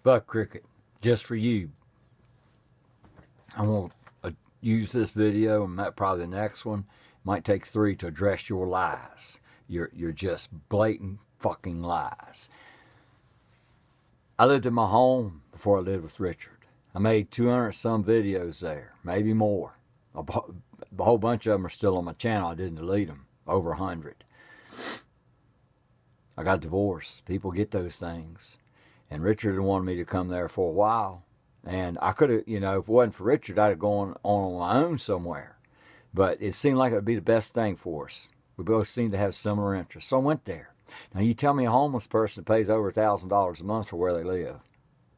Buck Cricket, just for you. I'm going to use this video and probably the next one. Might take 3 to address your lies. You're just blatant fucking lies. I lived in my home before I lived with Richard. I made 200 some videos there, maybe more. A whole bunch of them are still on my channel. I didn't delete them. Over 100. I got divorced. People get those things. And Richard had wanted me to come there for a while. And I could have, if it wasn't for Richard, I'd have gone on my own somewhere. But it seemed like it would be the best thing for us. We both seemed to have similar interests. So I went there. Now, you tell me a homeless person pays over $1,000 a month for where they live,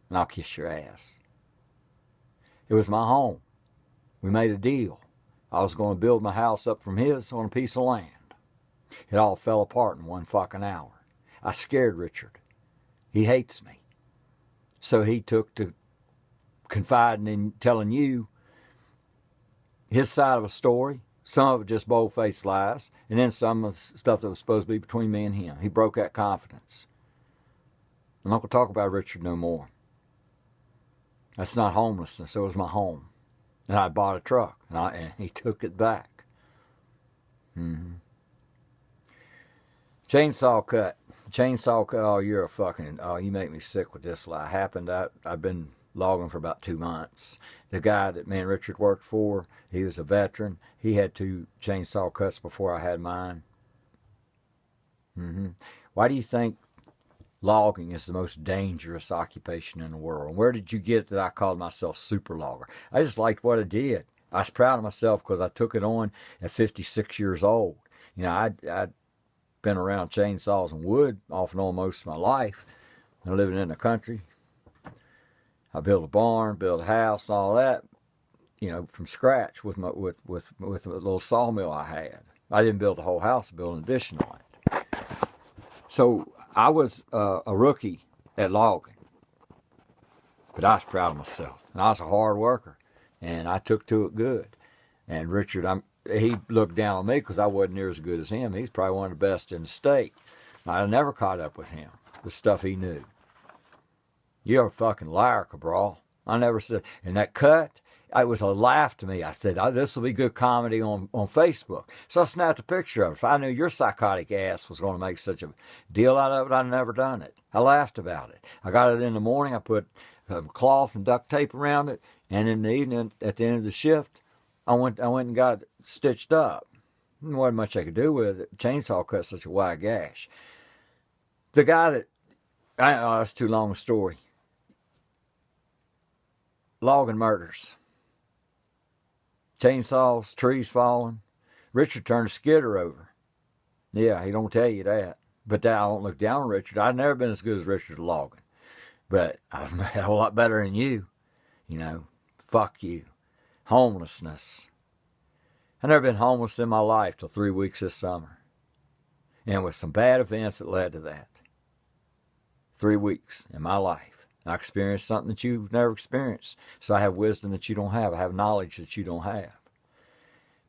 and I'll kiss your ass. It was my home. We made a deal. I was going to build my house up from his on a piece of land. It all fell apart in one fucking hour. I scared Richard. He hates me. So he took to confiding in telling you his side of a story, some of it just bold-faced lies, and then some of the stuff that was supposed to be between me and him. He broke that confidence. I'm not going to talk about Richard no more. That's not homelessness. It was my home. And I bought a truck, and he took it back. Chainsaw cut. Oh, you're a fucking... Oh, you make me sick with this lie. Happened, I've been logging for about 2 months. The guy that me and Richard worked for, he was a veteran. He had 2 chainsaw cuts before I had mine. Why do you think logging is the most dangerous occupation in the world? And where did you get that I called myself super logger? I just liked what I did. I was proud of myself because I took it on at 56 years old. I'd been around chainsaws and wood off and on most of my life. I'm living in the country. I built a barn, built a house, and all that, from scratch with a little sawmill I had. I didn't build the whole house, I built an addition on it. So I was a rookie at logging, but I was proud of myself, and I was a hard worker, and I took to it good. And Richard, he looked down on me because I wasn't near as good as him. He's probably one of the best in the state. I never caught up with him, the stuff he knew. You're a fucking liar, Cabral. I never said, and that cut, it was a laugh to me. I said, this will be good comedy on Facebook. So I snapped a picture of it. If I knew your psychotic ass was going to make such a deal out of it, I'd never done it. I laughed about it. I got it in the morning. I put cloth and duct tape around it. And in the evening, at the end of the shift, I went and got it stitched up. There wasn't much I could do with it. Chainsaw cut such a wide gash. The guy that, that's too long a story. Logging murders. Chainsaws, trees falling. Richard turned a skidder over. Yeah, he don't tell you that. But I don't look down on Richard. I've never been as good as Richard at logging. But I was a whole lot better than you. Fuck you. Homelessness. I've never been homeless in my life till 3 weeks this summer. And with some bad events that led to that. 3 weeks in my life. I experienced something that you've never experienced. So I have wisdom that you don't have. I have knowledge that you don't have.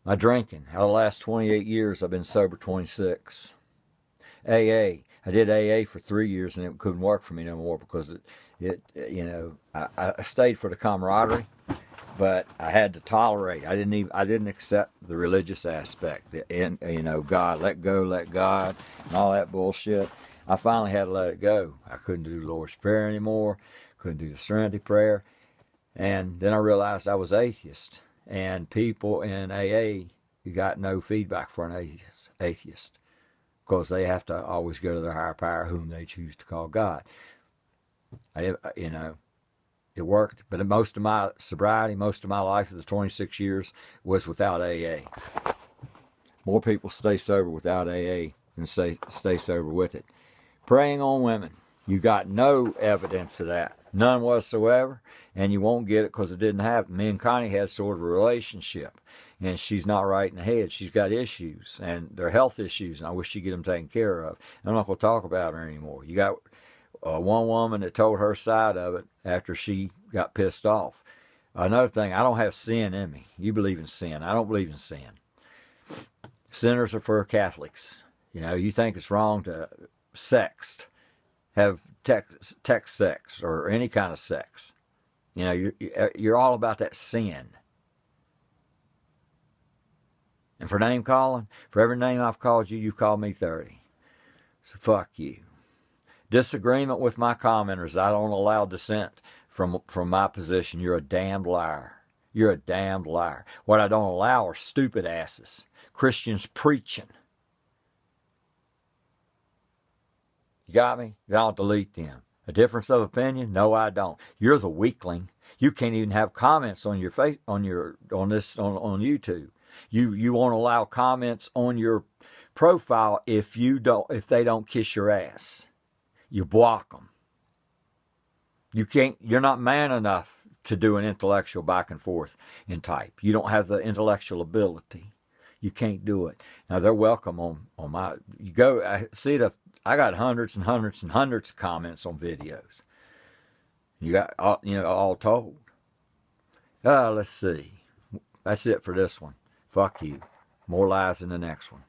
My drinking. Out of the last 28 years, I've been sober 26. AA. I did AA for 3 years and it couldn't work for me no more because I stayed for the camaraderie, but I had to tolerate. I didn't accept the religious aspect. God, let go, let God, and all that bullshit. I finally had to let it go. I couldn't do the Lord's Prayer anymore. Couldn't do the Serenity Prayer. And then I realized I was atheist. And people in AA, you got no feedback for an atheist. Because they have to always go to their higher power, whom they choose to call God. It worked. But most of my sobriety, most of my life of the 26 years was without AA. More people stay sober without AA than stay sober with it. Preying on women. You got no evidence of that. None whatsoever. And you won't get it because it didn't happen. Me and Connie had sort of a relationship. And she's not right in the head. She's got issues. And they're health issues. And I wish she'd get them taken care of. I'm not going to talk about her anymore. You got one woman that told her side of it after she got pissed off. Another thing, I don't have sin in me. You believe in sin. I don't believe in sin. Sinners are for Catholics. You think it's wrong to sext, have text sex or any kind of sex. You know, you're all about that sin. And for name calling, for every name I've called you, you've called me 30. So fuck you. Disagreement with my commenters, I don't allow dissent from my position. You're a damned liar. You're a damned liar. What I don't allow are stupid asses. Christians preaching. You got me? I don't delete them. A difference of opinion? No, I don't. You're the weakling. You can't even have comments on your face on YouTube. You won't allow comments on your profile if they don't kiss your ass. You block them. You're not man enough to do an intellectual back and forth in type. You don't have the intellectual ability. You can't do it. Now they're welcome on my. You go. I got hundreds and hundreds and hundreds of comments on videos. You got all told. Let's see. That's it for this one. Fuck you. More lies in the next one.